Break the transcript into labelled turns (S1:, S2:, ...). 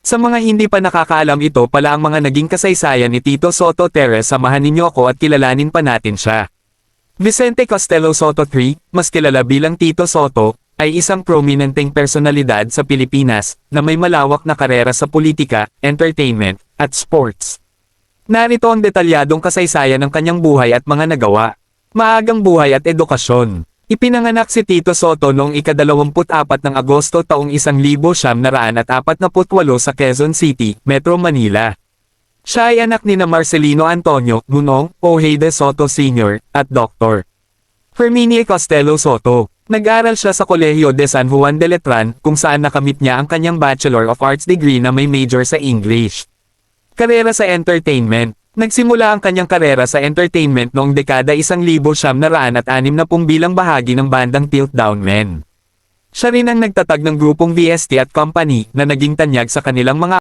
S1: Sa mga hindi pa nakakaalam, ito pala ang mga naging kasaysayan ni Tito Soto. Tara, samahan ninyo ako at kilalanin pa natin siya. Vicente Costello Soto III, mas kilala bilang Tito Soto, ay isang prominenteng personalidad sa Pilipinas na may malawak na karera sa politika, entertainment, at sports. Narito ang detalyadong kasaysayan ng kanyang buhay at mga nagawa. Maagang buhay at edukasyon. Ipinanganak si Tito Soto noong ika-24 ng Agosto taong 1948 sa Quezon City, Metro Manila. Siya ay anak ni Marcelino Antonio Nunong Ojeda Soto Sr. at Dr. Herminie Costello Soto. Nag-aral siya sa Kolehiyo de San Juan de Letran, kung saan nakamit niya ang kanyang Bachelor of Arts degree na may major sa English. Karera sa entertainment. Nagsimula ang kanyang karera sa entertainment noong dekada 1960 bilang bahagi ng bandang Piltdown Men. Siya rin ang nagtatag ng grupong VST at Company na naging tanyag sa kanilang mga